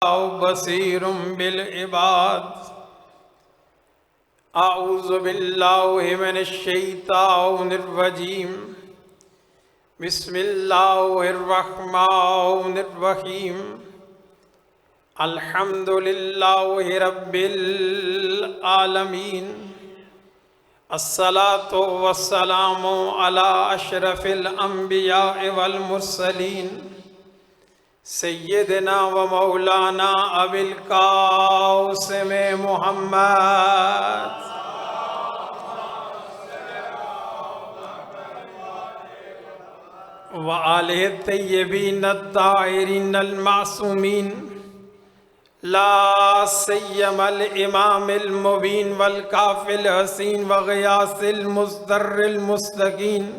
بصیر بالعباد اعوذ باللہ من الشیطان الرجیم بسم اللہ الرحمن الرحیم الحمد للہ رب العالمین الصلاة والسلام علی اشرف الانبیاء والمرسلین سیدنا و مولانا ابی القاسم محمد و آلہ الطیبین الطاہرین المعصومین لا سیما الامام المبین والکافی الحسین وغیاث المصدر المستقین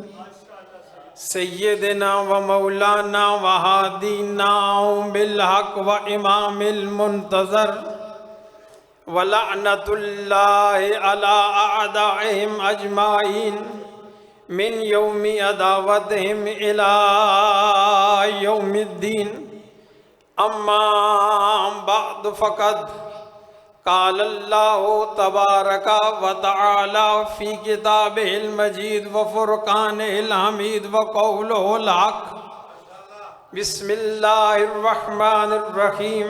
سیدنا و مولانا و ہادینا بالحق و امام المنتظر ولعنت اللہ علی اعدائهم اجمعین من یوم عداوتهم الى یوم الدین اما بعد فقد قال اللہ تبارک و تعالی فی کتابہ المجید و فرقانہ الحمید و قولہ الحق بسم اللہ الرحمن الرحیم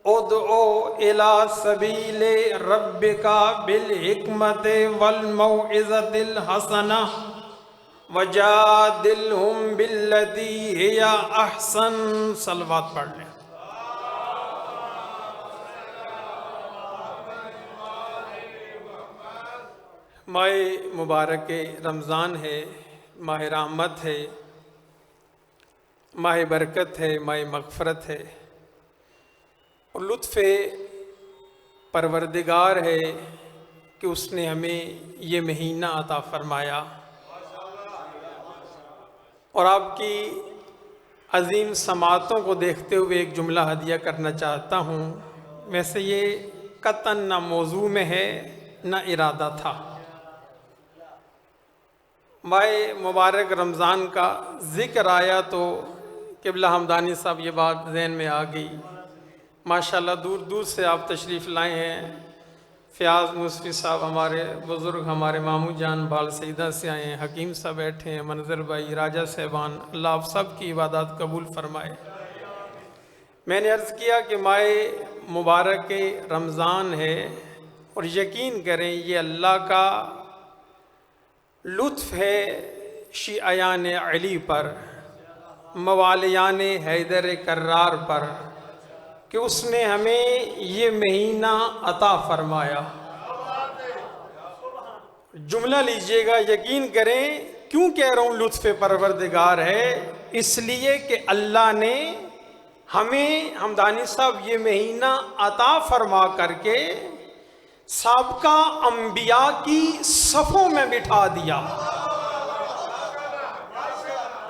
ادعو الی سبیل ربک بالحکمت والموعظۃ الحسنہ وجادلہم باللتی ہی احسن. صلوات پڑھ لیں. ماہ مبارک رمضان ہے، ماہ رحمت ہے، ماہ برکت ہے، ماہ مغفرت ہے اور لطف پروردگار ہے کہ اس نے ہمیں یہ مہینہ عطا فرمایا. اور آپ کی عظیم سماعتوں کو دیکھتے ہوئے ایک جملہ ہدیہ کرنا چاہتا ہوں. ویسے یہ قطعاً نہ موضوع میں ہے نہ ارادہ تھا. ماہ مبارک رمضان کا ذکر آیا تو قبلہ حمدانی صاحب یہ بات ذہن میں آ گئی. ماشاءاللہ دور دور سے آپ تشریف لائے ہیں. فیاض مصفی صاحب ہمارے بزرگ، ہمارے ماموں جان بال سیدہ سے آئے ہیں، حکیم صاحب بیٹھے ہیں، منظر بھائی، راجہ صاحبان. اللہ آپ سب کی عبادات قبول فرمائے. میں نے عرض کیا کہ ماہ مبارک رمضان ہے اور یقین کریں یہ اللہ کا لطف ہے شیعیان علی پر، موالیان حیدر کرار پر، کہ اس نے ہمیں یہ مہینہ عطا فرمایا. جملہ لیجئے گا، یقین کریں کیوں کہہ رہا ہوں لطف پروردگار ہے؟ اس لیے کہ اللہ نے ہمیں حمدانی صاحب یہ مہینہ عطا فرما کر کے سابقہ انبیاء کی صفوں میں بٹھا دیا.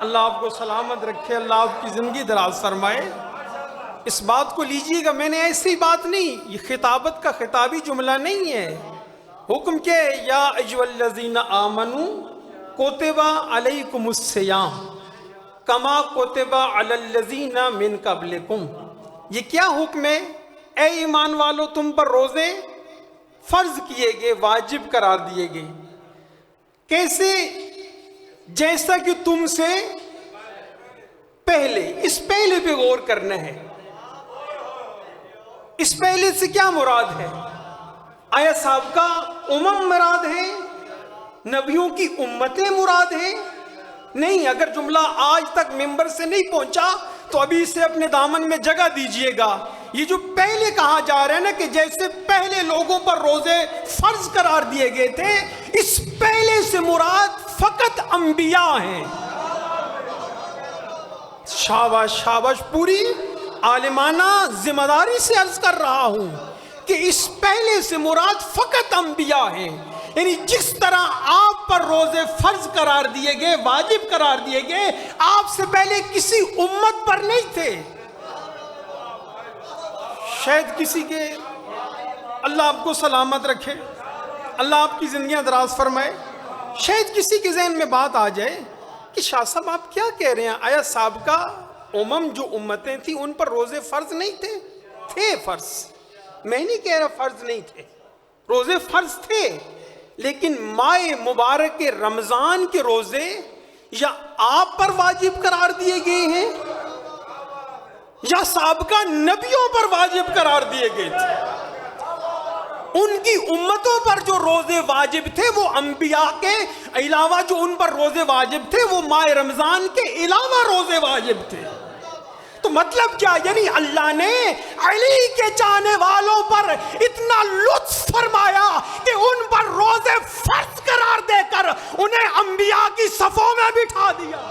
اللہ آپ کو سلامت رکھے، اللہ آپ کی زندگی دراز فرمائے. اس بات کو لیجئے گا، میں نے ایسی بات نہیں، یہ خطابت کا خطابی جملہ نہیں ہے. حکم کہ یا ایھا الذین آمنوا کتب علیکم الصیام کما کتب علی الذین من قبلکم. یہ کیا حکم ہے؟ اے ایمان والو، تم پر روزے فرض کیے گئے، واجب قرار دیے گئے. کیسے؟ جیسا کہ تم سے پہلے. اس پہلے پہ غور کرنا ہے. اس پہلے سے کیا مراد ہے؟ آیا سابقہ امم مراد ہے؟ نبیوں کی امتیں مراد ہیں؟ نہیں. اگر جملہ آج تک ممبر سے نہیں پہنچا تو ابھی اسے اپنے دامن میں جگہ دیجئے گا. یہ جو پہلے کہا جا رہا ہے نا کہ جیسے پہلے لوگوں پر روزے فرض قرار دیے گئے تھے، اس پہلے سے مراد فقط انبیاء ہیں. شاباش شاباش، پوری عالمانہ ذمہ داری سے عرض کر رہا ہوں کہ اس پہلے سے مراد فقط انبیاء ہیں. یعنی جس طرح آپ پر روزے فرض قرار دیے گئے، واجب قرار دیے گئے، آپ سے پہلے کسی امت پر نہیں تھے. شاید کسی کے، اللہ آپ کو سلامت رکھے، اللہ آپ کی زندگیاں دراز فرمائے. شاید کسی کے ذہن میں بات آ جائے کہ شاہ صاحب آپ کیا کہہ رہے ہیں؟ آیا سابقہ جو امتیں تھیں ان پر روزے فرض نہیں تھے؟ تھے فرض، میں نہیں کہہ رہا فرض نہیں تھے، روزے فرض تھے، لیکن ماہ مبارک رمضان کے روزے یا آپ پر واجب قرار دیے گئے ہیں یا سابقہ نبیوں پر واجب قرار دیے گئے تھے۔ ان کی امتوں پر جو روزے واجب تھے وہ انبیاء کے علاوہ جو ان پر روزے واجب تھے وہ ماہ رمضان کے علاوہ روزے واجب تھے۔ تو مطلب کیا؟ یعنی اللہ نے علی کے چاہنے والوں پر اتنا لطف فرمایا کہ ان پر روزے فرض قرار دے کر انہیں انبیاء کی صفوں میں بٹھا دیا۔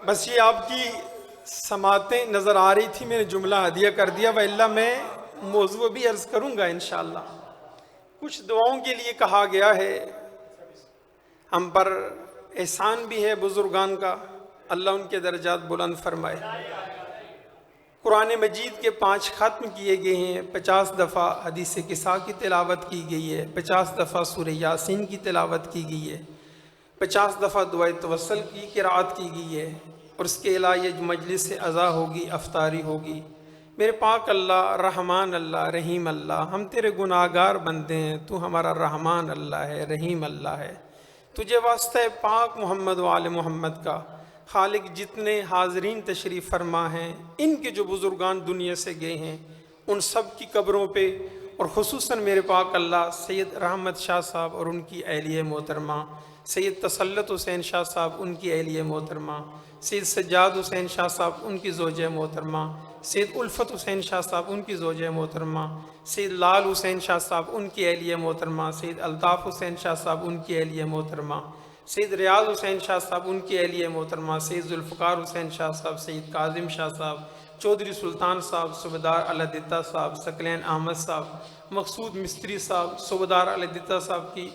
بس یہ آپ کی سماعتیں نظر آ رہی تھی، میں نے جملہ ہدیہ کر دیا، وإلا میں موضوع بھی عرض کروں گا انشاءاللہ۔ کچھ دعاؤں کے لیے کہا گیا ہے، ہم پر احسان بھی ہے بزرگان کا، اللہ ان کے درجات بلند فرمائے۔ قرآن مجید کے 5 ختم کیے گئے ہیں، 50 دفعہ حدیث قصہ کی تلاوت کی گئی ہے، 50 دفعہ سورہ یاسین کی تلاوت کی گئی ہے، 50 دفعہ دعائے توسل کی قرأت کی گئی ہے، اور اس کے علاوہ یہ مجلس سے عزا ہوگی، افطاری ہوگی۔ میرے پاک اللہ، رحمان اللہ، رحیم اللہ، ہم تیرے گناہگار بندے ہیں، تو ہمارا رحمان اللہ ہے، رحیم اللہ ہے۔ تجھے واسطہ پاک محمد و آل محمد کا خالق جتنے حاضرین تشریف فرما ہیں، ان کے جو بزرگان دنیا سے گئے ہیں ان سب کی قبروں پہ، اور خصوصاً میرے پاک اللہ سید رحمت شاہ صاحب اور ان کی اہلیہ محترمہ، سید تسلط حسین شاہ صاحب ان کی اہلیہ محترمہ، سید سجاد حسین شاہ صاحب ان کی زوجہ محترمہ، سید الفت حسین شاہ صاحب ان کی زوجہ محترمہ، سید لال حسین شاہ صاحب ان کی اہلیہ محترمہ، سید الطاف حسین شاہ صاحب ان کی اہلیہ محترمہ، سید ریاض حسین شاہ صاحب ان کی اہلیہ محترمہ، سید ذوالفقار حسین شاہ صاحب، سید کاظم شاہ صاحب، چودھری سلطان صاحب، صوبیدار علادتہ صاحب، ثقلین احمد صاحب، مقصود مستری صاحب، صوبیدار علادتہ صاحب کی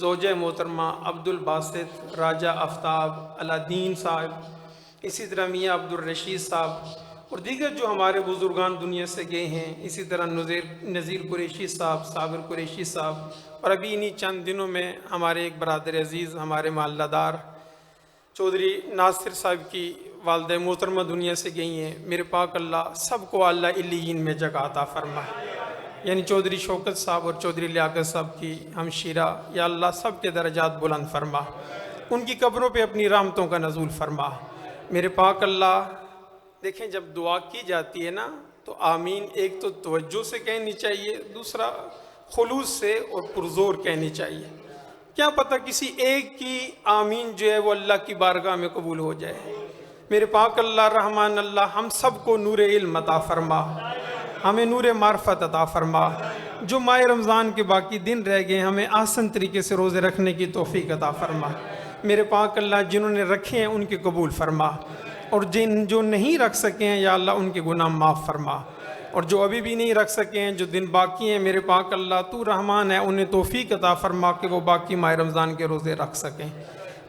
زوجہ محترمہ، عبد الباسط، راجہ آفتاب، علادین صاحب، اسی طرح میاں عبد الرشید صاحب اور دیگر جو ہمارے بزرگان دنیا سے گئے ہیں، اسی طرح نذیر قریشی صاحب، صابر قریشی صاحب، اور ابھی انہی چند دنوں میں ہمارے ایک برادر عزیز، ہمارے محلہ دار چودھری ناصر صاحب کی والدہ محترمہ دنیا سے گئی ہیں۔ میرے پاک اللہ سب کو اللہ علیین میں جگہ عطا فرمائے، یعنی چودھری شوکت صاحب اور چودھری لیاقت صاحب کی ہمشیرہ، یا اللہ سب کے درجات بلند فرما، ان کی قبروں پہ اپنی رحمتوں کا نزول فرما۔ میرے پاک اللہ دیکھیں، جب دعا کی جاتی ہے نا تو آمین ایک تو توجہ سے کہنی چاہیے، دوسرا خلوص سے اور پرزور کہنی چاہیے۔ کیا پتہ کسی ایک کی آمین جو ہے وہ اللہ کی بارگاہ میں قبول ہو جائے۔ میرے پاک اللہ رحمان اللہ ہم سب کو نور علم عطا فرما، ہمیں نور معرفت عطا فرما، جو ماہ رمضان کے باقی دن رہ گئے ہمیں آسن طریقے سے روزے رکھنے کی توفیق عطا فرما۔ میرے پاک اللہ جنہوں نے رکھے ہیں ان کے قبول فرما، اور جن جو نہیں رکھ سکے ہیں یا اللہ ان کے گناہ معاف فرما، اور جو ابھی بھی نہیں رکھ سکے ہیں، جو دن باقی ہیں، میرے پاک اللہ تو رحمان ہے، انہیں توفیق عطا فرما کہ وہ باقی ماہ رمضان کے روزے رکھ سکیں۔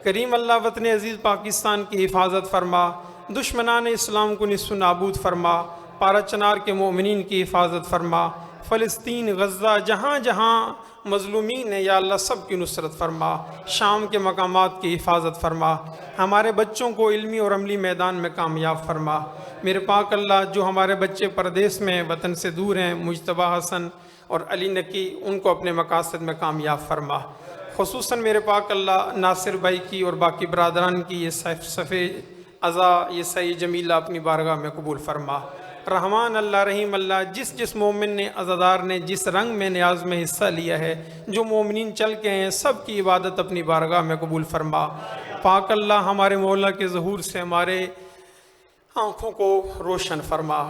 کریم اللہ وطن عزیز پاکستان کی حفاظت فرما، دشمنان اسلام کو نصف نابود فرما، پارا چنار کے مومنین کی حفاظت فرما، فلسطین، غزہ، جہاں جہاں مظلومین ہیں یا اللہ سب کی نصرت فرما، شام کے مقامات کی حفاظت فرما، ہمارے بچوں کو علمی اور عملی میدان میں کامیاب فرما۔ میرے پاک اللہ جو ہمارے بچے پردیس میں وطن سے دور ہیں، مجتبیٰ حسن اور علی نکی، ان کو اپنے مقاصد میں کامیاب فرما۔ خصوصاً میرے پاک اللہ ناصر بھائی کی اور باقی برادران کی یہ صفِ عزا، یہ سعی جمیلہ اپنی بارگاہ میں قبول فرما۔ رحمان اللہ رحیم اللہ جس مومن نے عزادار نے جس رنگ میں نیاز میں حصہ لیا ہے، جو مومنین چل کے ہیں، سب کی عبادت اپنی بارگاہ میں قبول فرما۔ پاک اللہ ہمارے مولا کے ظہور سے ہمارے آنکھوں کو روشن فرما۔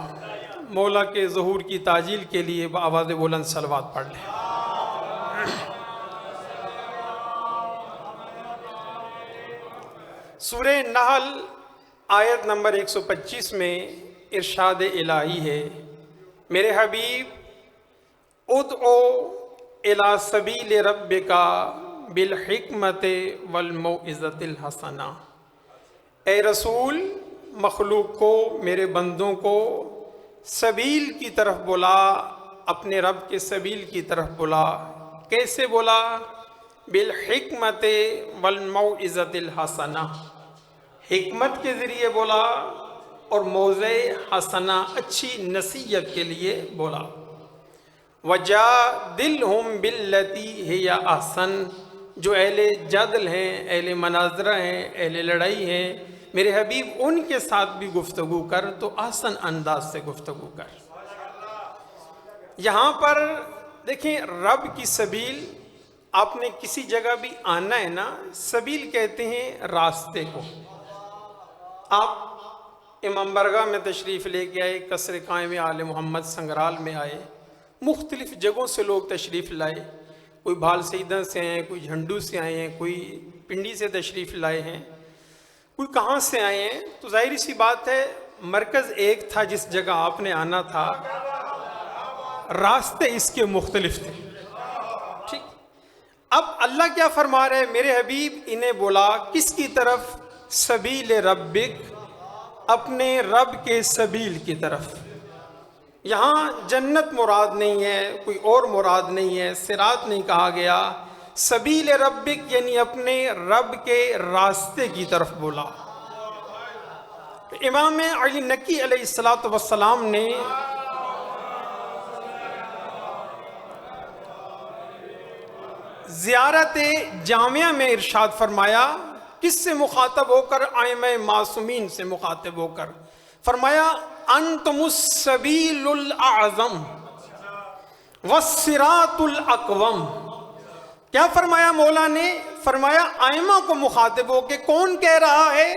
مولا کے ظہور کی تعجیل کے لیے بآواز بلند صلوات پڑھ لیں۔ سورہ نحل آیت نمبر 125 میں ارشاد الہی ہے، میرے حبیب ادعو الی سبیل ربک بالحکمت والموعظۃ الحسنہ، اے رسول مخلوق کو، میرے بندوں کو سبیل کی طرف بلا اپنے رب کے سبیل کی طرف بلا. کیسے بولا؟ بالحکمت والموعظۃ الحسنہ، حکمت کے ذریعے بولا اور موعظہ حسنہ اچھی نصیحت کے لیے بولا. وجادلہم باللتی ہی احسن، جو اہل جدل ہیں، اہل مناظرہ ہیں، اہل لڑائی ہیں، میرے حبیب ان کے ساتھ بھی گفتگو کر تو احسن انداز سے گفتگو کر. یہاں پر دیکھیں رب کی سبیل، آپ نے کسی جگہ بھی آنا ہے نا، سبیل کہتے ہیں راستے کو. آپ امام برگاہ میں تشریف لے کے آئے، قصر قائم آل محمد سنگرال میں آئے، مختلف جگہوں سے لوگ تشریف لائے، کوئی بھال سیدہ سے ہیں، کوئی جھنڈو سے آئے ہیں، کوئی پنڈی سے تشریف لائے ہیں، کوئی کہاں سے آئے ہیں. تو ظاہری سی بات ہے مرکز ایک تھا جس جگہ آپ نے آنا تھا، راستے اس کے مختلف تھے. ٹھیک، اب اللہ کیا فرما رہے ہیں؟ میرے حبیب انہیں بولا کس کی طرف؟ سبیل ربک، اپنے رب کے سبیل کی طرف. یہاں جنت مراد نہیں ہے، کوئی اور مراد نہیں ہے، صراط نہیں کہا گیا. سبیل ربک یعنی اپنے رب کے راستے کی طرف بولا. امام علی نقی علیہ السلام نے زیارت جامعہ میں ارشاد فرمایا، کس سے مخاطب ہو کر؟ ائمہ معصومین سے مخاطب ہو کر فرمایا انتم السبیل الاعظم والصراط الاقوم. کیا فرمایا مولا نے؟ فرمایا ائمہ کو مخاطب ہو کے. کون کہہ رہا ہے؟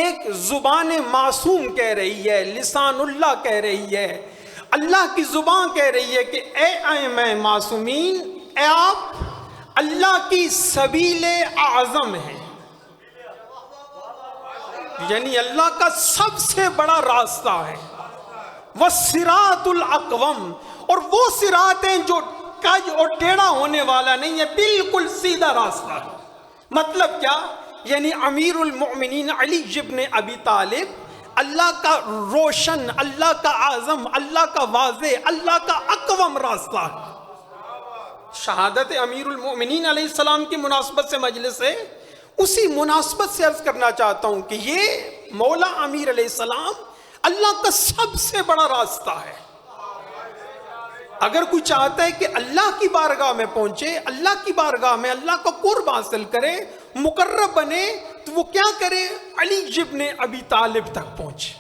ایک زبان معصوم کہہ رہی ہے، لسان اللہ کہہ رہی ہے، اللہ کی زبان کہہ رہی ہے کہ اے ائمہ معصومین، اے آپ اللہ کی سبیل اعظم ہیں، یعنی اللہ کا سب سے بڑا راستہ ہے. والصراط الاقوم، اور وہ صراط ہیں جو کج اور ٹیڑھا ہونے والا نہیں ہے، بالکل سیدھا راستہ ہے. مطلب کیا؟ یعنی امیر المؤمنین علی ابن ابی طالب اللہ کا روشن، اللہ کا اعظم، اللہ کا واضح، اللہ کا اقوم راستہ ہے. شہادت امیر المؤمنین علیہ السلام کی مناسبت سے مجلس ہے، اسی مناسبت سے عرض کرنا چاہتا ہوں کہ یہ مولا امیر علیہ السلام اللہ کا سب سے بڑا راستہ ہے. اگر کوئی چاہتا ہے کہ اللہ کی بارگاہ میں پہنچے، اللہ کی بارگاہ میں اللہ کا قرب حاصل کرے، مقرب بنے، تو وہ کیا کرے؟ علی ابن ابی طالب تک پہنچے.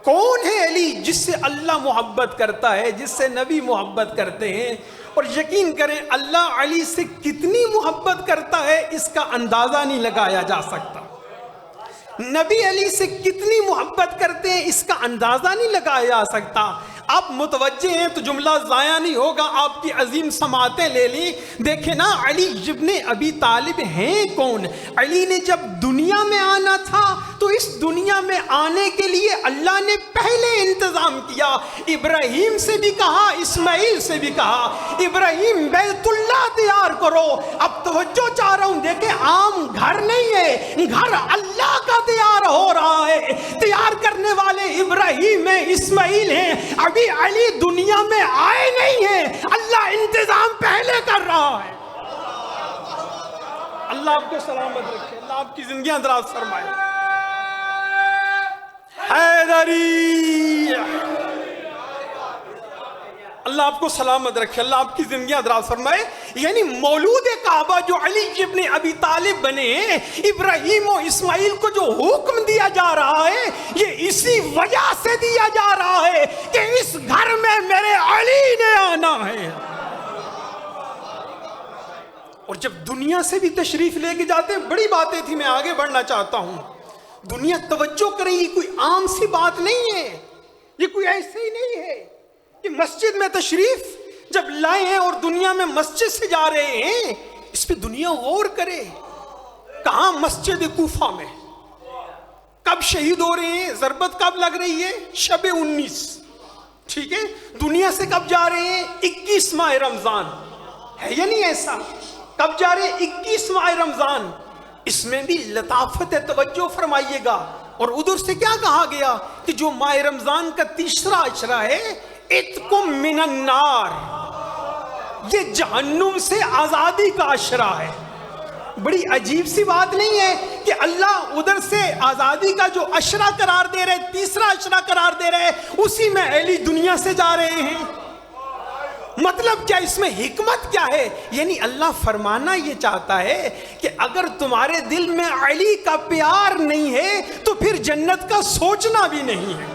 کون ہے علی؟ جس سے اللہ محبت کرتا ہے، جس سے نبی محبت کرتے ہیں. اور یقین کریں اللہ علی سے کتنی محبت کرتا ہے اس کا اندازہ نہیں لگایا جا سکتا. نبی علی سے کتنی محبت کرتے ہیں اس کا اندازہ نہیں لگایا جا سکتا. آپ متوجہ ہیں تو جملہ ضائع نہیں ہوگا، آپ کی عظیم سماعتیں لے لی. دیکھیں نا علی ابن ابی طالب ہیں کون؟ علی نے جب دنیا میں آنا تھا تو اس دنیا میں آنے کے لیے اللہ نے پہلے انتظام کیا. ابراہیم سے بھی کہا، اسماعیل سے بھی کہا ابراہیم بیت اللہ تیار کرو. اب توجہ چاہ رہا ہوں، دیکھیں عام گھر نہیں ہے، گھر اللہ کا تیار ہو رہا ہے. تیار کرنے والے ابراہیم ہیں، اسماعیل ہیں. ابھی علی دنیا میں آئے نہیں ہیں، اللہ انتظام پہلے کر رہا ہے. اللہ آپ کو سلامت رکھے، اللہ آپ کی زندگیاں دراز فرمائے. حیدری، اللہ آپ کو سلامت رکھے، اللہ آپ کی زندگیاں دراز فرمائے. یعنی مولود کعبہ جو علی ابن ابی طالب بنے، ابراہیم و اسماعیل کو جو حکم دیا جا رہا ہے یہ اسی وجہ سے دیا جا رہا ہے کہ اس گھر میں میرے علی نے آنا ہے. اور جب دنیا سے بھی تشریف لے کے جاتے ہیں، بڑی باتیں تھی، میں آگے بڑھنا چاہتا ہوں. دنیا توجہ کریں، یہ کوئی عام سی بات نہیں ہے، یہ کوئی ایسے ہی نہیں ہے کہ مسجد میں تشریف جب لائے ہیں اور دنیا میں مسجد سے جا رہے ہیں، اس پہ دنیا غور کرے. کہاں؟ مسجد کوفہ میں. کب شہید ہو رہے ہیں؟ ضربت کب لگ رہی ہے؟ شب 19. ٹھیک ہے، دنیا سے کب جا رہے ہیں؟ 21 ماہ رمضان. ہے یا نہیں ایسا؟ کب جا رہے ہیں؟ 21 ماہ رمضان. اس میں بھی لطافت ہے، توجہ فرمائیے گا. اور ادھر سے کیا کہا گیا کہ جو ماہ رمضان کا تیسرا عشرہ ہے اتقم من النار، یہ جہنم سے آزادی کا عشرہ ہے۔ بڑی عجیب سی بات نہیں ہے کہ اللہ ادھر سے آزادی کا جو عشرہ قرار دے رہے، تیسرا عشرہ قرار دے رہے، اسی میں اہلی دنیا سے جا رہے ہیں۔ مطلب کیا، اس میں حکمت کیا ہے؟ یعنی اللہ فرمانا یہ چاہتا ہے کہ اگر تمہارے دل میں علی کا پیار نہیں ہے تو پھر جنت کا سوچنا بھی نہیں ہے۔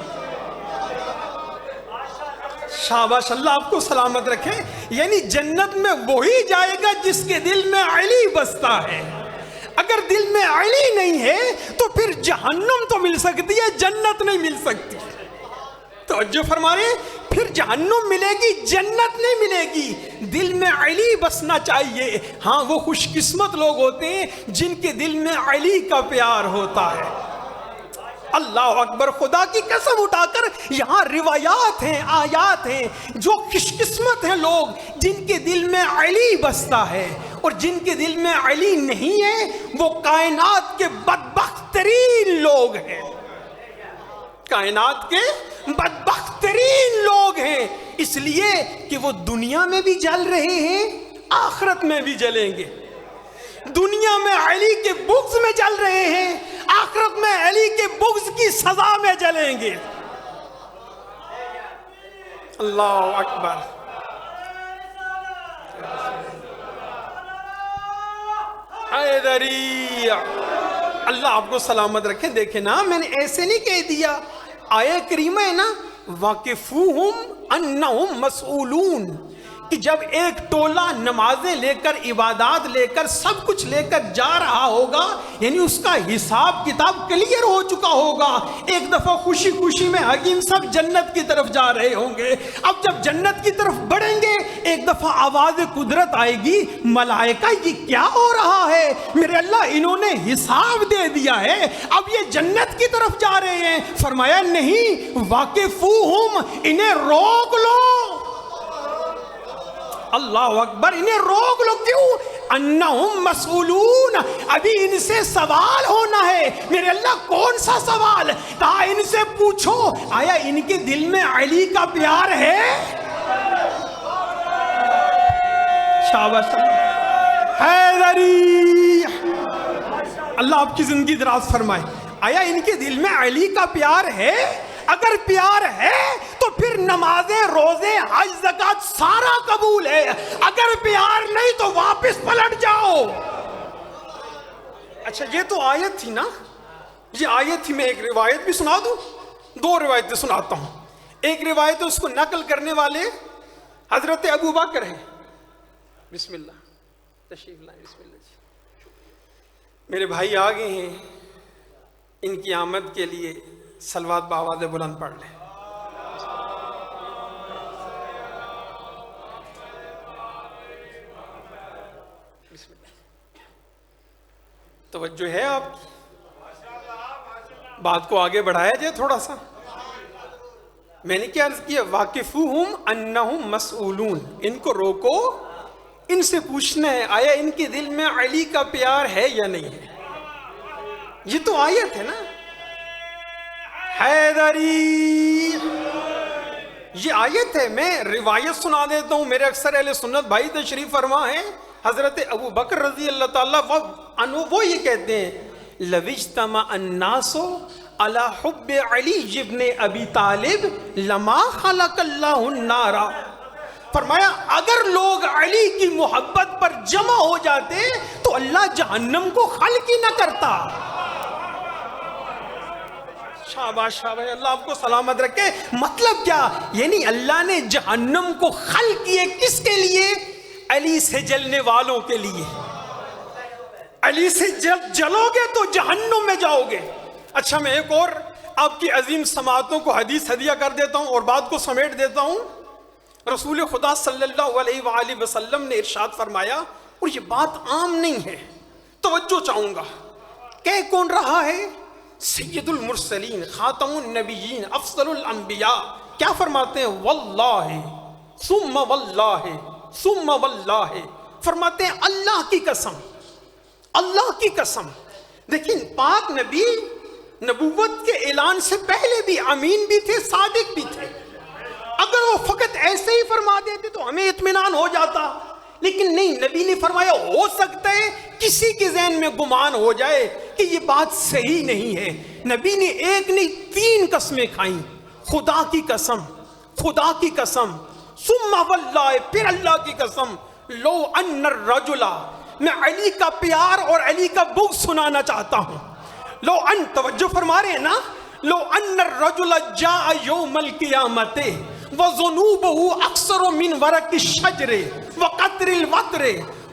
شاباش، اللہ آپ کو سلامت رکھے۔ یعنی جنت میں وہی جائے گا جس کے دل میں علی بستا ہے۔ اگر دل میں علی نہیں ہے تو پھر جہنم تو مل سکتی ہے، جنت نہیں مل سکتی۔ توجہ فرما رہے ہیں، پھر جہنم ملے گی، جنت نہیں ملے گی۔ دل میں علی بسنا چاہیے۔ ہاں، وہ خوش قسمت لوگ ہوتے ہیں جن کے دل میں علی کا پیار ہوتا ہے۔ اللہ اکبر، خدا کی قسم اٹھا کر یہاں روایات ہیں، آیات ہیں، جو خوش قسمت ہیں لوگ جن کے دل میں علی بستا ہے، اور جن کے دل میں علی نہیں ہے وہ کائنات کے بدبخت ترین لوگ ہیں۔ کائنات کے بدبخت ترین لوگ ہیں، اس لیے کہ وہ دنیا میں بھی جل رہے ہیں، آخرت میں بھی جلیں گے۔ دنیا میں علی کے بغض میں جل رہے ہیں، آخرت میں علی کے بغض کی سزا میں جلیں گے۔ اللہ اکبر۔ حیدری، اللہ آپ کو سلامت رکھے۔ دیکھیں نا، میں نے ایسے نہیں کہہ دیا، آیہ کریمہ ہے نا، واقفوہم انہم مسئولون، کہ جب ایک ٹولہ نمازیں لے کر، عبادات لے کر، سب کچھ لے کر جا رہا ہوگا، یعنی اس کا حساب کتاب کلیئر ہو چکا ہوگا، ایک دفعہ خوشی خوشی میں حکیم صاحب جنت کی طرف جا رہے ہوں گے۔ اب جب جنت کی طرف بڑھیں گے، ایک دفعہ آواز قدرت آئے گی، ملائکہ یہ کیا ہو رہا ہے؟ میرے اللہ، انہوں نے حساب دے دیا ہے، اب یہ جنت کی طرف جا رہے ہیں۔ فرمایا نہیں، واقفوہم، انہیں روک لو۔ اللہ اکبر، انہیں روک لو۔ کیوں؟ انہم مسئولون، ابھی ان سے سوال ہونا ہے۔ میرے اللہ، کون سا سوال؟ کہا ان سے پوچھو آیا ان کے دل میں علی کا پیار ہے؟ شاباش حیدری، اللہ آپ کی زندگی دراز فرمائے۔ آیا ان کے دل میں علی کا پیار ہے؟ اگر پیار ہے تو پھر نمازیں، روزے، حج، زکوٰۃ سارا قبول ہے۔ اگر پیار نہیں تو واپس پلٹ جاؤ۔ اچھا، یہ تو آیت تھی نا، یہ آیت تھی۔ میں ایک روایت بھی سنا دوں، دو روایتیں سناتا ہوں۔ ایک روایت اس کو نقل کرنے والے حضرت ابو بکر ہیں۔ بسم اللہ، تشریف لائیں، بسم اللہ جی۔ میرے بھائی آ گئے ہیں، ان کی آمد کے لیے صلوات بآواز بلند پڑھ لیں۔ بسم اللہ، توجہ ہے آپ کی؟ بات کو آگے بڑھایا جائے تھوڑا سا۔ میں نے کیا عرض کیا؟ واقفوہم انہم مسئولون، ان کو روکو، ان سے پوچھنا ہے آیا ان کے دل میں علی کا پیار ہے یا نہیں ہے۔ یہ تو آیت ہے نا، حیدری، یہ آیت ہے۔ میں روایت سنا دیتا ہوں، میرے اکثر اہل سنت بھائی تشریف فرما ہیں۔ حضرت ابو بکر رضی اللہ تعالیٰ عنہ وہ یہ کہتے ہیں، لَوِ اجْتَمَعَ النَّاسُ عَلَى حُبِّ عَلِيِّ بْنِ أَبِي طَالِبٍ لَمَا خَلَقَ اللَّهُ النَّارَ۔ فرمایا اگر لوگ علی کی محبت پر جمع ہو جاتے تو اللہ جہنم کو خلق ہی نہ کرتا۔ شاباش شاباش، اللہ آپ کو سلامت رکھے۔ مطلب کیا؟ یعنی اللہ نے جہنم کو خلق کیے کس کے لیے؟ علی سے جلنے والوں کے لیے۔ علی سے جلو گے تو جہنم میں جاؤ گے۔ اچھا، میں ایک اور آپ کی عظیم سماعتوں کو حدیث ہدیہ کر دیتا ہوں اور بات کو سمیٹ دیتا ہوں۔ رسول خدا صلی اللہ علیہ وآلہ وسلم نے ارشاد فرمایا، اور یہ بات عام نہیں ہے، توجہ چاہوں گا۔ کہہ کون رہا ہے؟ سید المرسلین، خاتم النبیین، افضل الانبیاء۔ کیا فرماتے ہیں؟ واللہ ثم واللہ ثم واللہ، فرماتے ہیں اللہ کی قسم، اللہ کی قسم۔ دیکھیں، پاک نبی نبوت کے اعلان سے پہلے بھی امین بھی تھے، صادق بھی تھے. اگر وہ فقط ایسے ہی فرما دیتے تو ہمیں اطمینان ہو جاتا، لیکن نہیں، نبی نے فرمایا ہو سکتا ہے کسی کے ذہن میں گمان ہو جائے کہ یہ بات صحیح نہیں ہے. نبی نے ایک نہیں 3 قسمیں کھائیں. خدا کی قسم، خدا کی قسم، ثم واللہ، پھر اللہ کی قسم، لو ان الرجل، میں علی کا پیار اور علی کا بغض سنانا چاہتا ہوں. لو ان، توجہ فرما رہے ہیں نا، لو ان الرجل جاء یوم القیامت وذنوبه اکثر من ورق الشجر وقطر الوتر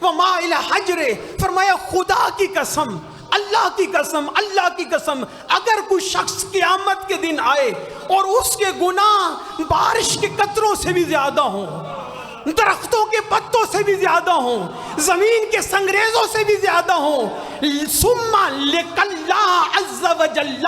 وماء الحجر. فرمایا خدا کی قسم، اللہ کی قسم، اللہ کی قسم، اگر کوئی شخص قیامت کے دن آئے اور اس کے گناہ بارش کے قطروں سے بھی زیادہ ہوں، درختوں کے پتوں سے بھی زیادہ ہوں، زمین کے سنگریزوں سے بھی زیادہ ہوں، ثم لک اللہ عز وجل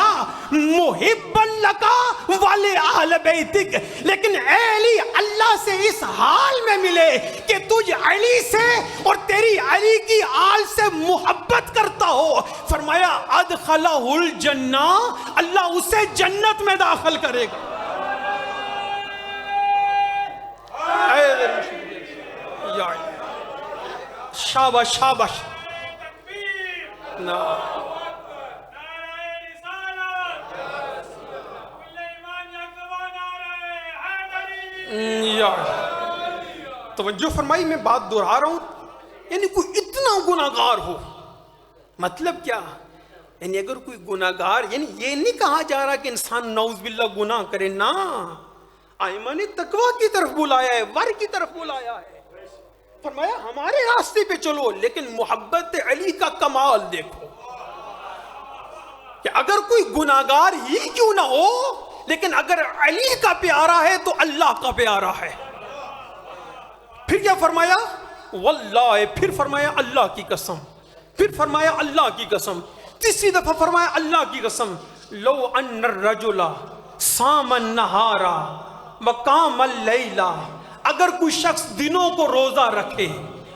محبا لک ولآل بیتک، لیکن اے علی اللہ سے اس حال میں ملے کہ تجھ علی سے اور تیری علی کی آل سے محبت کرتا ہو. فرمایا ادخلہ الجنہ، اللہ اسے جنت میں داخل کرے گا. شاباش شاباش. توجہ فرمائی، میں بات دہرا رہا ہوں. یعنی کوئی اتنا گناہگار ہو، مطلب کیا؟ یعنی اگر کوئی گناہگار، یعنی یہ نہیں کہا جا رہا کہ انسان نعوذ باللہ گناہ کرے، نا، آئمہ نے تقویٰ کی طرف بلایا ہے، ور کی طرف بلایا ہے. فرمایا ہمارے راستے پہ چلو، لیکن محبت علی کا کمال دیکھو کہ اگر کوئی گناہگار ہی کیوں نہ ہو، لیکن اگر علی کا پیارا ہے تو اللہ کا پیارا ہے. پھر کیا فرمایا؟ واللہ، پھر فرمایا اللہ کی قسم، پھر فرمایا اللہ کی قسم، تیسری دفعہ فرمایا اللہ کی قسم، لو ان الرجل صام النہار وقام اللیل، اگر کوئی شخص دنوں کو روزہ رکھے،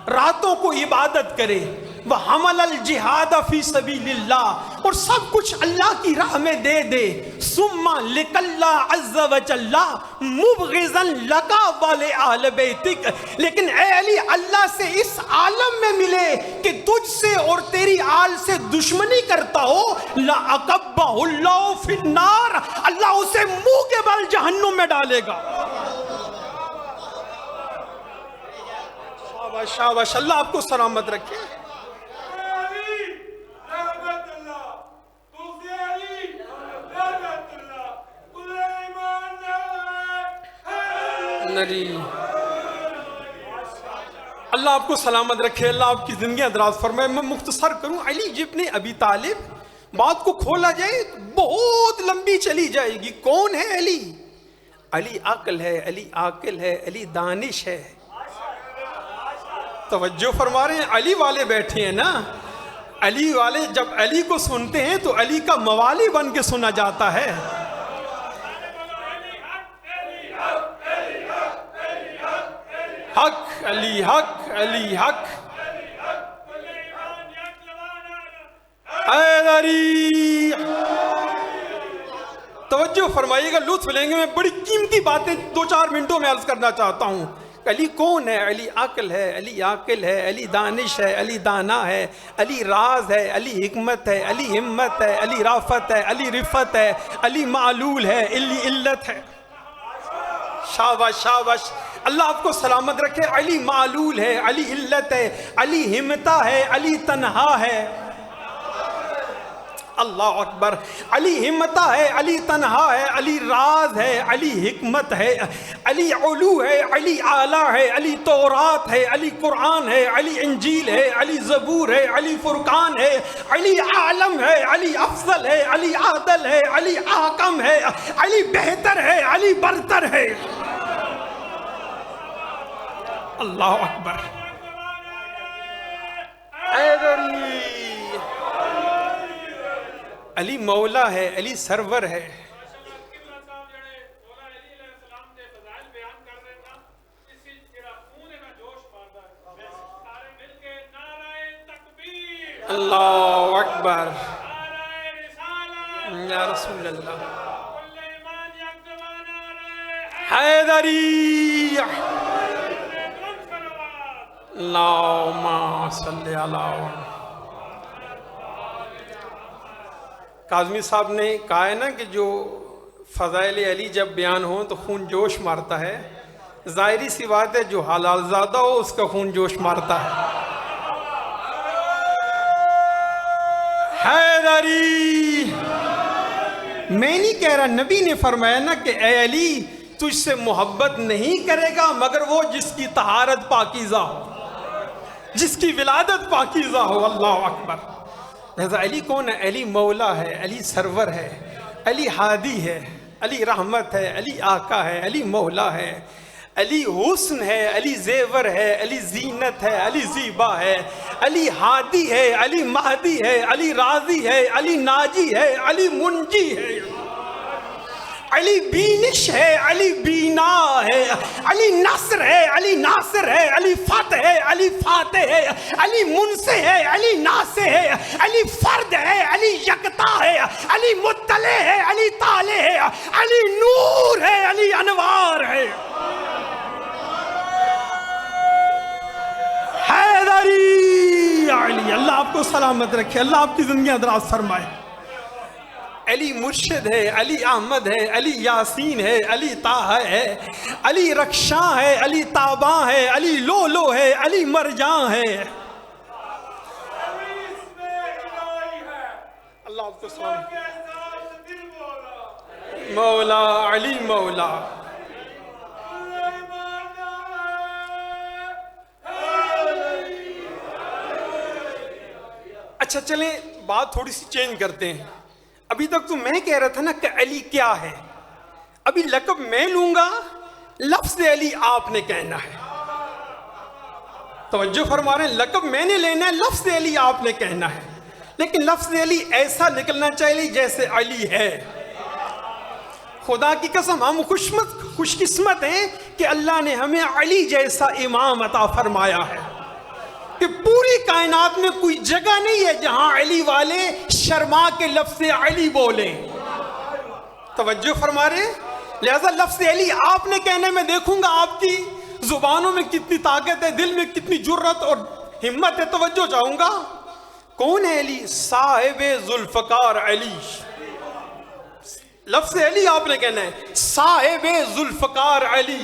راتوں کو عبادت کرے، وحمل الجہاد فی سبیل اللہ، اور سب کچھ اللہ کی راہ میں دے دے، ثم لک اللہ عز وجل مبغضا لک ولآل بیتک، لیکن اے علی اللہ سے اس عالم میں ملے کہ تجھ سے اور تیری آل سے دشمنی کرتا ہو، لأکبہ اللہ فی النار، اللہ اسے منہ کے بل جہنم میں ڈالے گا. شاباش، اللہ آپ کو سلامت رکھے. اللہ آپ کو سلامت رکھے، اللہ آپ کی زندگیاں دراز فرمائے. میں مختصر کروں، علی ابن ابی طالب، بات کو کھولا جائے بہت لمبی چلی جائے گی. کون ہے علی؟ علی عقل ہے، علی عاقل ہے، علی دانش ہے. توجہ فرما رہے ہیں، علی والے بیٹھے ہیں نا، علی والے جب علی کو سنتے ہیں تو علی کا موالی بن کے سنا جاتا ہے. حق علی، حق علی، حق. حیدری، توجہ فرمائیے گا، لطف لیں گے. میں بڑی قیمتی باتیں 2-4 منٹوں میں عرض کرنا چاہتا ہوں. علی کون ہے؟ علی عقل ہے، علی عاقل ہے، علی دانش ہے، علی دانا ہے، علی راز ہے، علی حکمت ہے، علی ہمت ہے، علی رافت ہے، علی رفت ہے، علی معلول ہے، علی علت ہے. شاباش شاباش، اللہ آپ کو سلامت رکھے. علی معلول ہے، علی علت ہے، علی ہمتا ہے، علی تنہا ہے. اللہ اکبر. علی ہمتا ہے، علی تنہا ہے، علی راز ہے، علی حکمت ہے، علی علو ہے، علی اعلیٰ ہے، علی تورات ہے، علی قرآن ہے، علی انجیل ہے، علی زبور ہے، علی فرقان ہے، علی عالم ہے، علی افضل ہے، علی عادل ہے، علی حاکم ہے، علی بہتر ہے، علی برتر ہے. اللہ اکبر. علی مولا ہے، علی سرور ہے. اللہ اکبر. یا رسول اللہ حیدری اللہم صلی علی کاظمی صاحب نے کہا ہے نا کہ جو فضائل علی جب بیان ہوں تو خون جوش مارتا ہے. ظاہری سی بات ہے جو حلال زادہ ہو اس کا خون جوش مارتا ہے. حیدری میں نہیں کہہ رہا, نبی نے فرمایا نا کہ اے علی تجھ سے محبت نہیں کرے گا مگر وہ جس کی طہارت پاکیزہ ہو, جس کی ولادت پاکیزہ ہو. اللہ اکبر. لہذا علی کون ہے؟ علی مولا ہے, علی سرور ہے, علی ہادی ہے, علی رحمت ہے, علی آقا ہے, علی مولا ہے, علی حسن ہے, علی زیور ہے, علی زینت ہے, علی زیبا ہے, علی ہادی ہے, علی مہدی ہے, علی راضی ہے, علی ناجی ہے, علی منجی ہے, علی بینش ہے, علی بینا ہے, علی نصر ہے, علی ناصر ہے, علی فتح ہے, علی فاتح ہے, علی منصح ہے, علی ناصح ہے, علی فرد ہے, علی یکتا ہے, علی مطلع ہے, علی طالع ہے, علی نور ہے, علی انوار ہے. حیدری علی, اللہ آپ کو سلامت رکھے, اللہ آپ کی زندگیاں دراز فرمائے. علی مرشد ہے, علی احمد ہے, علی یاسین ہے, علی طہ ہے, علی رخشاں ہے, علی تاباں ہے, علی لولو ہے, علی مرجاں ہے. اللہ آپ کو سلامت. مولا علی مولا. اچھا چلیں بات تھوڑی سی چینج کرتے ہیں. ابھی تک تو میں کہہ رہا تھا نا کہ علی کیا ہے, ابھی لقب میں لوں گا, لفظ علی آپ نے کہنا ہے. توجہ فرما رہے ہیں, لقب میں نے لینا ہے, لفظ علی آپ نے کہنا ہے, لیکن لفظ علی ایسا نکلنا چاہیے جیسے علی ہے. خدا کی قسم ہم خوش قسمت ہیں کہ اللہ نے ہمیں علی جیسا امام عطا فرمایا ہے کہ پوری کائنات میں کوئی جگہ نہیں ہے جہاں علی والے شرما کے لفظ علی بولیں. توجہ فرما رہے ہیں. لہذا لفظ علی آپ نے کہنے میں دیکھوں گا آپ کی زبانوں میں کتنی طاقت ہے, دل میں کتنی جرت اور ہمت ہے. توجہ چاہوں گا. کون ہے علی؟ صاحب ذوالفقار علی. لفظ علی آپ نے کہنا ہے, صاحب ذوالفقار علی.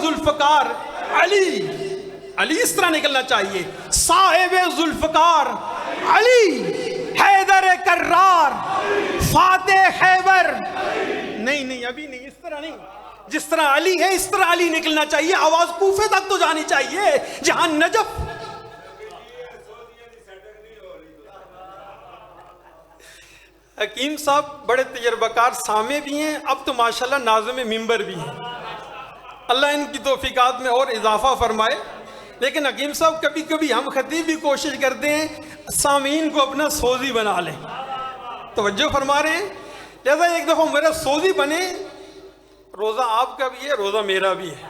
ذوالفقار علی. علی اس طرح نکلنا چاہیے, صاحب ذوالفقار علی حیدر کرار فاتح خیبر. نہیں ابھی نہیں, اس طرح نہیں. جس طرح علی ہے اس طرح علی نکلنا چاہیے. آواز کوفے تک تو جانی چاہیے جہاں نجف. حکیم صاحب بڑے تجربہ کار سامع بھی ہیں, اب تو ماشاءاللہ ناظم منبر بھی ہیں. اللہ ان کی توفیقات میں اور اضافہ فرمائے. لیکن حکیم صاحب کبھی کبھی ہم خطیب بھی کوشش کرتے ہیں سامعین کو اپنا سوزی بنا لیں. توجہ فرما رہے ہیں. لہذا ایک دفعہ میرا سوزی بنے, روزہ آپ کا بھی ہے, روزہ میرا بھی ہے,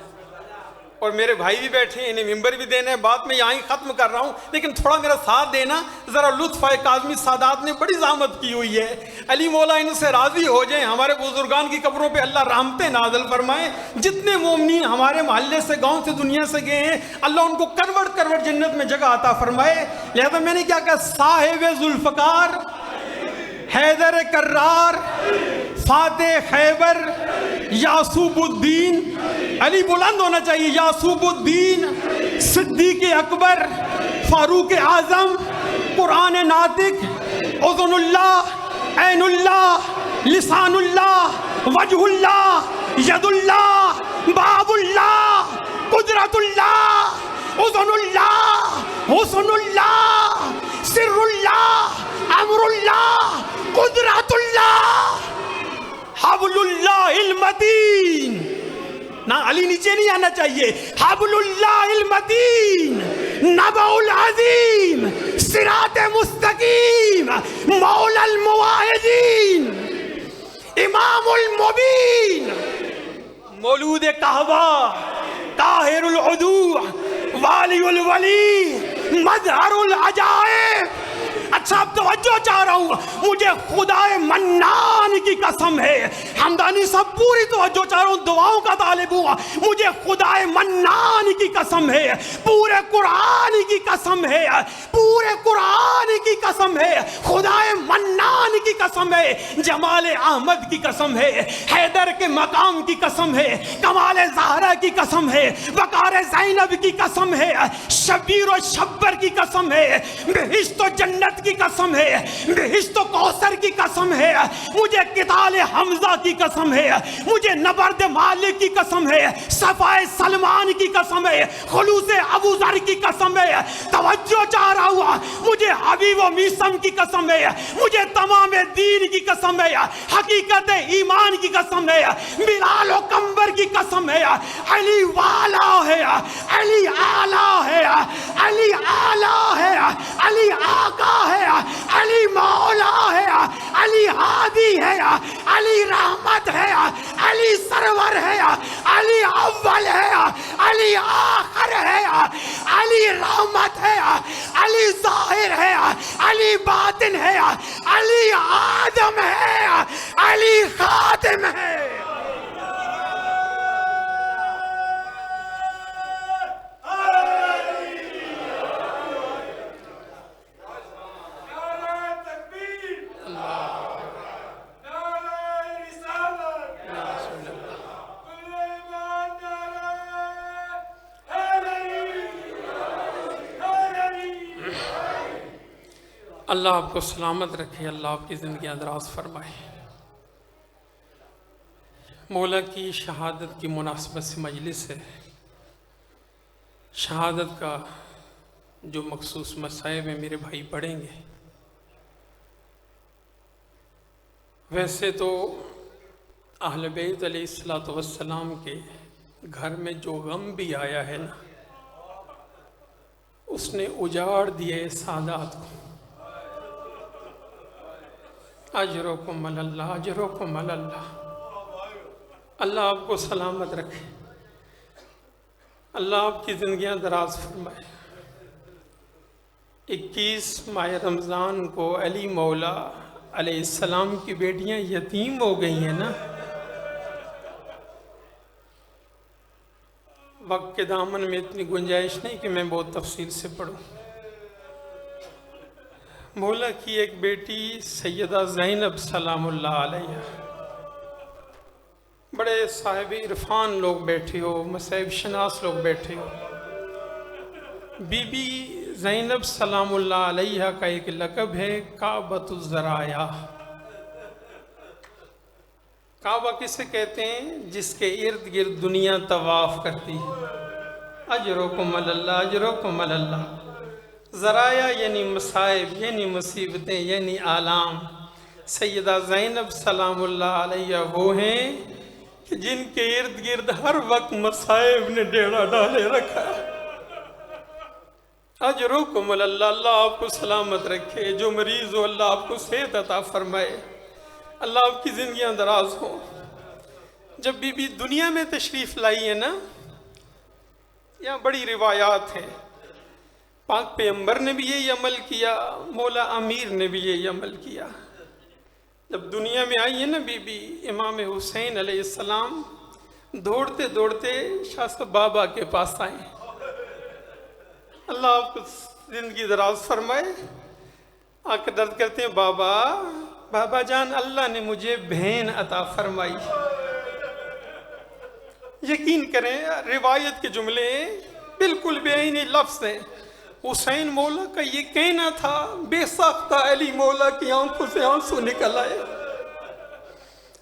اور میرے بھائی بھی بیٹھے ہیں, انہیں ممبر بھی دینا ہے. بات میں یہاں ہی ختم کر رہا ہوں, لیکن تھوڑا میرا ساتھ دینا ذرا. لطف ہے, کاظمی سادات نے بڑی زحمت کی ہوئی ہے. علی مولا ان سے راضی ہو جائیں. ہمارے بزرگان کی قبروں پہ اللہ رحمتیں نازل فرمائے. جتنے مومنین ہمارے محلے سے, گاؤں سے, دنیا سے گئے ہیں, اللہ ان کو کروڑ جنت میں جگہ عطا فرمائے. لہذا میں نے کیا کہا, صاحب ذوالفقار حیدر کرار فاتح خیبر یعصوب الدین. علی بلند ہونا چاہیے. یعصوب الدین صدیق اکبر فاروق اعظم قرآن ناطق اذن اللہ عین اللہ لسان اللہ وجہ اللہ ید اللہ باب اللہ قدرت اللہ اذن اللہ حسن اللہ سر اللہ امر اللہ قدرت اللہ حبل اللہ المتین. نہ علی نیچے نہیں آنا چاہیے. حبل اللہ المتین نبع العظیم صراط مستقیم مولا المواحدین امام المبین مولود کعبہ طاہر العدو والی الولی مظہر العجائب. صاحب توجہ چاہ رہا ہوں, مجھے خدائے منان کی قسم ہے, حمدانی صاحب پوری توجہ چاہ رہا ہوں, دعاؤں کا طالب ہوں, مجھے خدائے منان کی قسم ہے, پورے قرآن کی قسم ہے, پورے قرآن کی قسم ہے, خدائے منان کی قسم ہے, جمال احمد کی قسم ہے, حیدر کے مقام کی قسم ہے, کمال زہرا کی قسم ہے, وقار زینب کی قسم ہے, شبیر و شبر کی قسم ہے, بہشت و جنت کی قسم ہے, بہشت و کوثر کی قسم ہے, مجھے قتال حمزہ کی قسم ہے, مجھے نبرد مالک کی قسم ہے, صفائے سلمان کی قسم ہے, خلوص ابو ذر کی قسم ہے, توجہ چاہ رہا ہوا, مجھے حبیب و میسم کی قسم ہے, مجھے تمام دین کی قسم ہے, حقیقت ایمان کی قسم ہے, بلال و کمبر کی قسم ہے, علی والا ہے, علی آلہ ہے, علی آلہ ہے, علی آقا ہے, علی مولا ہے, علی ہادی ہے, علی رحمت ہے, علی سرور ہے, علی اول ہے, علی آخر ہے, علی رحمت ہے, علی ظاہر ہے, علی باطن ہے, علی آدم ہے, علی خاتم ہے. اللہ آپ کو سلامت رکھے, اللہ آپ کی زندگیاں دراز فرمائے. مولا کی شہادت کی مناسبت سے مجلس ہے. شہادت کا جو مخصوص مصائب ہیں میرے بھائی پڑھیں گے. ویسے تو اہل بیت علیہ السلام کے گھر میں جو غم بھی آیا ہے نا, اس نے اجاڑ دیے سادات کو. اجرکم اللہ, اجرکم اللہ. اللہ آپ کو سلامت رکھے, اللہ آپ کی زندگیاں دراز فرمائے. 21 ماہ رمضان کو علی مولا علیہ السلام کی بیٹیاں یتیم ہو گئی ہیں نا. وقت کے دامن میں اتنی گنجائش نہیں کہ میں بہت تفصیل سے پڑھوں. مولا کی ایک بیٹی سیدہ زینب سلام اللہ علیہ, بڑے صاحب عرفان لوگ بیٹھے ہو, مصائب شناس لوگ بیٹھے ہو. بی بی زینب سلام اللہ علیہ کا ایک لقب ہے کعبۃ الذرائع. کعبہ کسے کہتے ہیں؟ جس کے ارد گرد دنیا طواف کرتی ہے. اجرکم اللہ, اجرکم اللہ. ذرائع یعنی مصائب, یعنی مصیبتیں, یعنی آلام. سیدہ زینب سلام اللہ علیہ وہ ہیں کہ جن کے ارد گرد ہر وقت مصائب نے ڈیرا ڈالے رکھا. اجرکم اللہ, اللہ آپ کو سلامت رکھے. جو مریض ہو اللہ آپ کو صحت عطا فرمائے, اللہ آپ کی زندگیاں دراز ہو. جب بی بی دنیا میں تشریف لائی ہے نا, یہاں بڑی روایات ہیں. پاک پیغمبر نے بھی یہی عمل کیا, مولا امیر نے بھی یہی عمل کیا. جب دنیا میں آئی ہے نا بی بی, امام حسین علیہ السلام دوڑتے دوڑتے شاہ صاحب بابا کے پاس آئے. اللہ آپ کو زندگی دراز فرمائے. آ کے درد کرتے ہیں, بابا, بابا جان, اللہ نے مجھے بہن عطا فرمائی. یقین کریں روایت کے جملے بالکل بے عینی لفظ ہیں. حسین مولا کا یہ کہنا تھا, بے ساختہ علی مولا کی آنکھوں سے آنسو نکل آئے.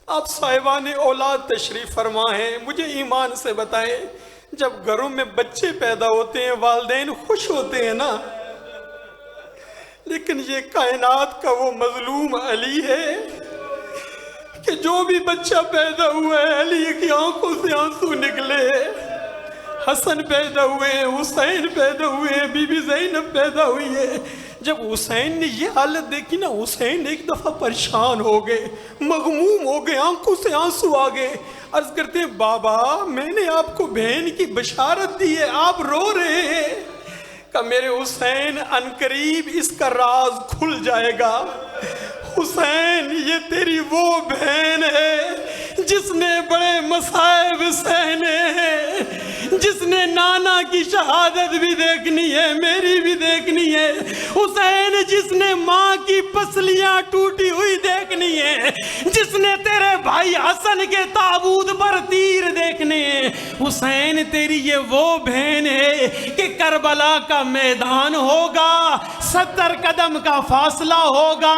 آپ صاحبان اولاد تشریف فرما ہیں, مجھے ایمان سے بتائیں, جب گھروں میں بچے پیدا ہوتے ہیں والدین خوش ہوتے ہیں نا, لیکن یہ کائنات کا وہ مظلوم علی ہے کہ جو بھی بچہ پیدا ہوا ہے علی کی آنکھوں سے آنسو نکلے. حسن پیدا ہوئے, حسین پیدا ہوئے, بی بی زینب پیدا ہوئی ہے. جب حسین نے یہ حالت دیکھی نا, حسین ایک دفعہ پریشان ہو گئے, مغموم ہو گئے, آنکھوں سے آنسو آ گئے. عرض کرتے ہیں, بابا میں نے آپ کو بہن کی بشارت دی ہے, آپ رو رہے ہیں. کہ میرے حسین عنقریب اس کا راز کھل جائے گا۔ حسین یہ تیری وہ بہن ہے جس نے بڑے مصائب سہنے ہیں، جس نے نانا کی شہادت بھی دیکھنی ہے، میری بھی دیکھنی ہے۔ حسین جس نے ماں کی پسلیاں ٹوٹی ہوئی دیکھنی ہے، جس نے تیرے بھائی حسن کے تابوت پر تیر دیکھنے ہیں۔ حسین تیری یہ وہ بہن ہے کہ کربلا کا میدان ہوگا، 70 قدم کا فاصلہ ہوگا،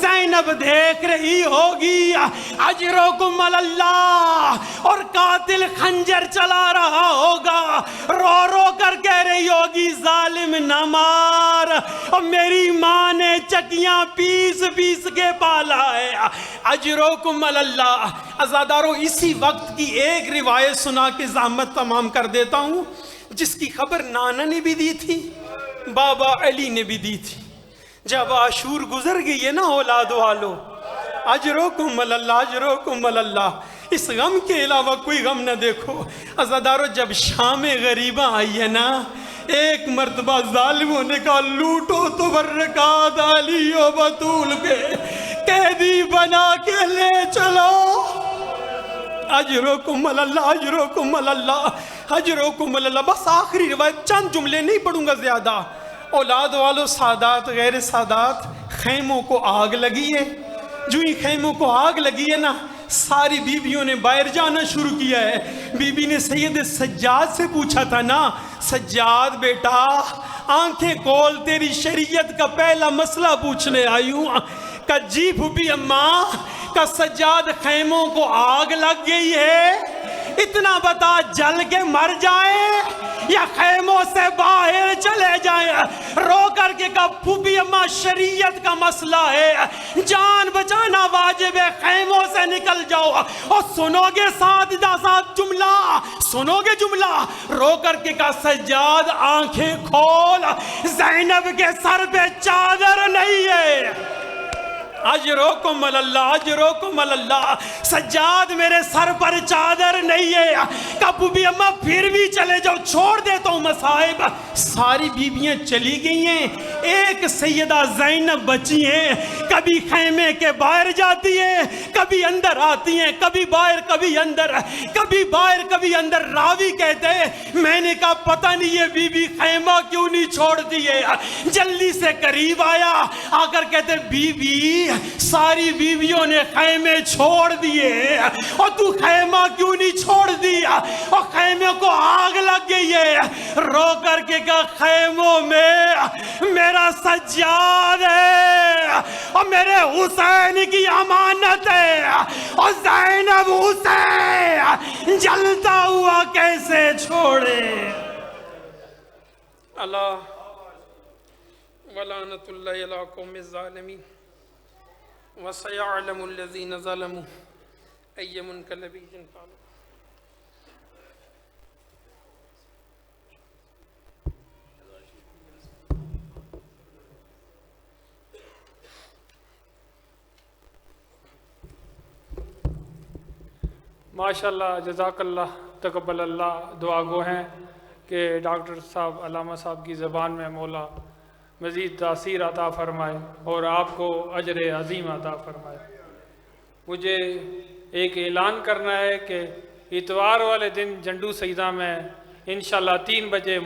زینب دیکھ رہی ہوگی، اجرکم اللہ، اور قاتل خنجر چلا رہا ہوگا، رو رو کر کہہ رہی ہوگی ظالم نہ مار، اور میری ماں نے چکیاں پیس پیس کے پالا ہے، اجرکم اللہ۔ عزادارو اسی وقت کی ایک روایت سنا کے زحمت تمام کر دیتا ہوں، جس کی خبر نانا نے بھی دی تھی، بابا علی نے بھی دی تھی۔ جب عاشور گزر گئی ہے نا اولاد والو، اجرکم اللہ، اجرکم اللہ، اس غم کے علاوہ کوئی غم نہ دیکھو۔ عزادارو جب شام غریبہ آئی ہے نا، ایک مرتبہ ظالموں نے کہا لوٹو تو برکات علی و بطول کے، قیدی بنا کے لے چلو۔ اجرکم اللہ، اجرکم اللہ، اجرکم اللہ۔ بس آخری روایت، چند جملے نہیں پڑھوں گا زیادہ۔ اولاد والو، سادات غیر سادات، خیموں کو آگ لگی ہے۔ جو ہی خیموں کو آگ لگی ہے نا، ساری بیویوں نے باہر جانا شروع کیا ہے۔ بی بی نے سید سجاد سے پوچھا تھا نا، سجاد بیٹا آنکھیں کھول، تیری شریعت کا پہلا مسئلہ پوچھنے آئی ہوں۔ کہ جی پھوپھی اماں، کہ سجاد خیموں کو آگ لگ گئی ہے، اتنا بتا جل کے مر جائے یا خیموں سے باہر چلے جائیں؟ رو کر کے کہا پھوپھی اماں شریعت کا مسئلہ ہے، جان بچانا واجب ہے، خیموں سے نکل جاؤ۔ اور سنو گے ساتھ جملہ، سنو گے جملہ، رو کر کے کہا سجاد آنکھیں کھول، زینب کے سر پہ چادر نہیں ہے۔ اجرکم اللہ، اجرکم اللہ۔ سجاد میرے سر پر چادر نہیں ہے۔ کبھی بھی اماں پھر بھی چلے جاؤ، چھوڑ دیتا ہوں مصائب۔ ساری بیویاں چلی گئی ہیں، ایک سیدہ زینب بچی ہیں، کبھی خیمے کے باہر جاتی ہیں، کبھی اندر آتی ہیں، کبھی باہر کبھی اندر، کبھی باہر کبھی اندر۔ راوی کہتے ہیں میں نے کہا پتہ نہیں یہ بی بی خیمہ کیوں نہیں چھوڑ دیے۔ جلدی سے قریب آیا، آ کر کہتے بی بی ساری بیویوں نے خیمے چھوڑ دیے اور تو خیمہ کیوں نہیں چھوڑ دیا؟ اور خیمے کو آگ لگ گئی ہے۔ رو کر کے کہا خیموں میں میرا سجاد ہے اور میرے حسین کی امانت ہے، اور زینب حسین جلتا ہوا کیسے چھوڑے؟ اللہ ولعنت اللہ علی قوم الظالمین وَسَيَعْلَمُ الَّذِينَ ظَلَمُوا أَيَّ مُنْقَلَبٍ يَنقَلِبُونَ۔ ماشاءاللہ، جزاک اللہ، تقبل اللہ۔ دعا گو ہیں کہ ڈاکٹر صاحب، علامہ صاحب کی زبان میں مولا مزید تاثیر عطا فرمائے اور آپ کو اجر عظیم عطا فرمائے۔ مجھے ایک اعلان کرنا ہے کہ اتوار والے دن جنڈو سیدہ میں انشاءاللہ 3 بجے